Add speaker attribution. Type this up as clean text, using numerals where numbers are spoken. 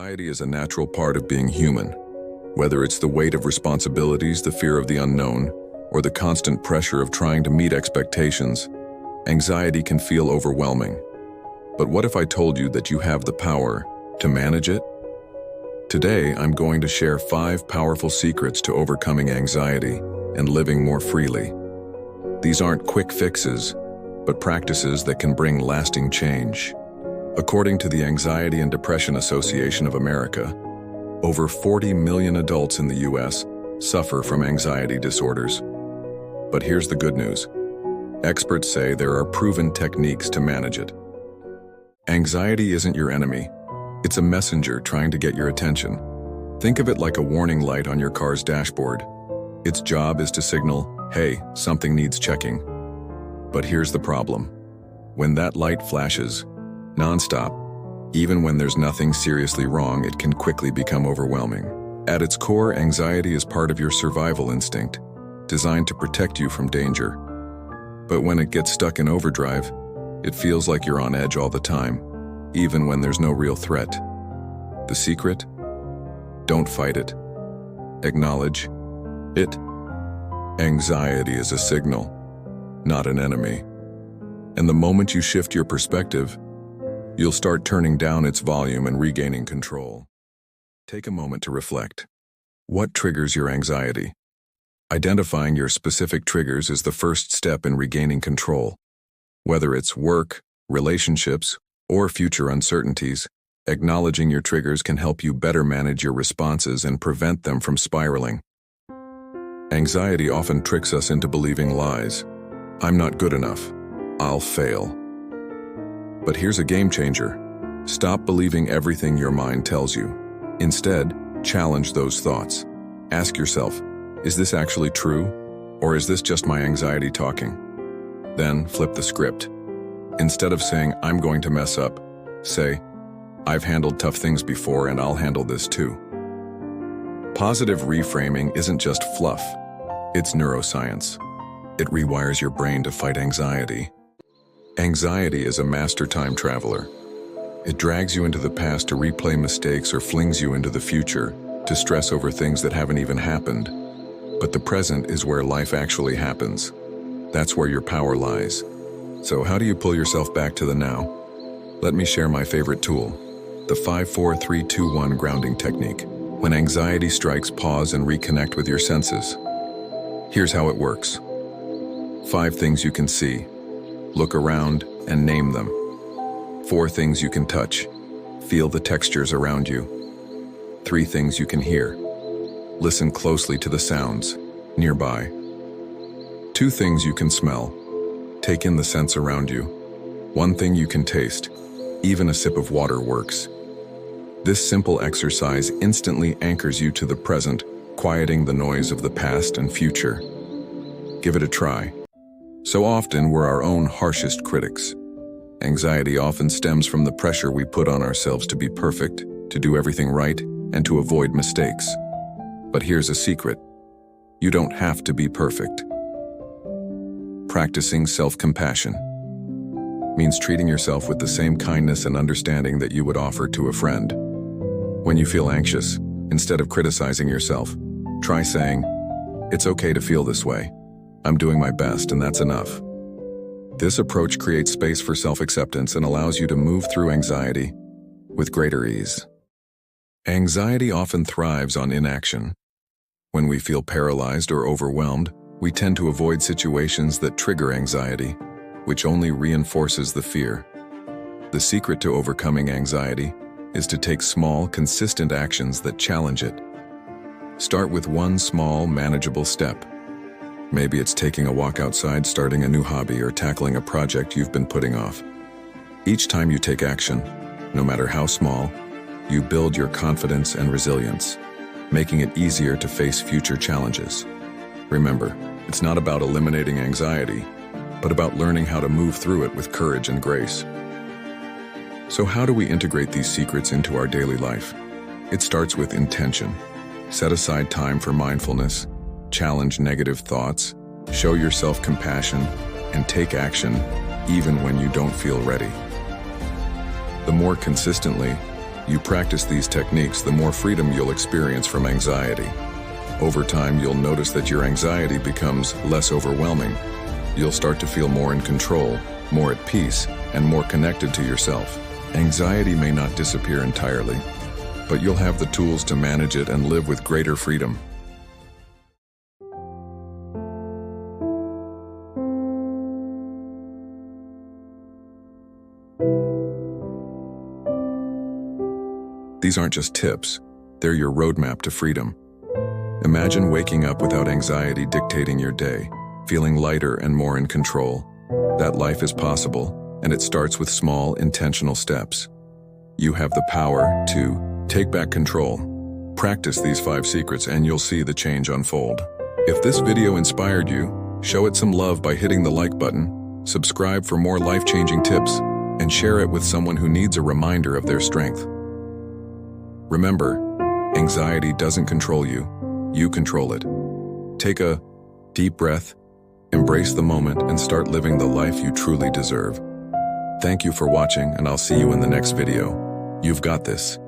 Speaker 1: Anxiety is a natural part of being human. Whether it's the weight of responsibilities, the fear of the unknown, or the constant pressure of trying to meet expectations, anxiety can feel overwhelming. But what if I told you that you have the power to manage it? Today, I'm going to share 5 powerful secrets to overcoming anxiety and living more freely. These aren't quick fixes, but practices that can bring lasting change. According to the Anxiety and Depression Association of America, over 40 million adults in the US suffer from anxiety disorders. But here's the good news. Experts say there are proven techniques to manage it. Anxiety isn't your enemy. It's a messenger trying to get your attention. Think of it like a warning light on your car's dashboard. Its job is to signal, hey, something needs checking. But here's the problem. When that light flashes, nonstop, even when there's nothing seriously wrong, it can quickly become overwhelming. At its core, anxiety is part of your survival instinct, designed to protect you from danger. But when it gets stuck in overdrive, it feels like you're on edge all the time, even when there's no real threat. The secret? Don't fight it. Acknowledge it. Anxiety is a signal, not an enemy. And the moment you shift your perspective, you'll start turning down its volume and regaining control. Take a moment to reflect. What triggers your anxiety? Identifying your specific triggers is the first step in regaining control. Whether it's work, relationships, or future uncertainties, acknowledging your triggers can help you better manage your responses and prevent them from spiraling. Anxiety often tricks us into believing lies. I'm not good enough. I'll fail. But here's a game changer. Stop believing everything your mind tells you. Instead, challenge those thoughts. Ask yourself, is this actually true? Or is this just my anxiety talking? Then flip the script. Instead of saying, I'm going to mess up, say, I've handled tough things before and I'll handle this too. Positive reframing isn't just fluff. It's neuroscience. It rewires your brain to fight anxiety. Anxiety is a master time traveler. It drags you into the past to replay mistakes or flings you into the future to stress over things that haven't even happened. But the present is where life actually happens. That's where your power lies. So how do you pull yourself back to the now? Let me share my favorite tool, the 5-4-3-2-1 grounding technique. When anxiety strikes, pause and reconnect with your senses. Here's how it works. 5 things you can see. Look around and name them. 4 things you can touch. Feel the textures around you. 3 things you can hear. Listen closely to the sounds nearby. 2 things you can smell. Take in the scents around you. 1 thing you can taste. Even a sip of water works. This simple exercise instantly anchors you to the present, quieting the noise of the past and future. Give it a try. So often, we're our own harshest critics. Anxiety often stems from the pressure we put on ourselves to be perfect, to do everything right, and to avoid mistakes. But here's a secret. You don't have to be perfect. Practicing self-compassion means treating yourself with the same kindness and understanding that you would offer to a friend. When you feel anxious, instead of criticizing yourself, try saying, "It's okay to feel this way. I'm doing my best and that's enough." This approach creates space for self-acceptance and allows you to move through anxiety with greater ease. Anxiety often thrives on inaction. When we feel paralyzed or overwhelmed, we tend to avoid situations that trigger anxiety, which only reinforces the fear. The secret to overcoming anxiety is to take small, consistent actions that challenge it. Start with one small, manageable step. Maybe it's taking a walk outside, starting a new hobby, or tackling a project you've been putting off. Each time you take action, no matter how small, you build your confidence and resilience, making it easier to face future challenges. Remember, it's not about eliminating anxiety, but about learning how to move through it with courage and grace. So how do we integrate these secrets into our daily life? It starts with intention. Set aside time for mindfulness, challenge negative thoughts, show yourself compassion, and take action even when you don't feel ready. The more consistently, you practice these techniques, the more freedom you'll experience from anxiety. Over time, you'll notice that your anxiety becomes less overwhelming. You'll start to feel more in control, more at peace, and more connected to yourself. Anxiety may not disappear entirely, but you'll have the tools to manage it and live with greater freedom. These aren't just tips, they're your roadmap to freedom. Imagine waking up without anxiety dictating your day, feeling lighter and more in control. That life is possible, and it starts with small, intentional steps. You have the power to take back control. Practice these 5 secrets and you'll see the change unfold. If this video inspired you, show it some love by hitting the like button, subscribe for more life-changing tips, and share it with someone who needs a reminder of their strength. Remember, anxiety doesn't control you, you control it. Take a deep breath, embrace the moment, and start living the life you truly deserve. Thank you for watching, and I'll see you in the next video. You've got this.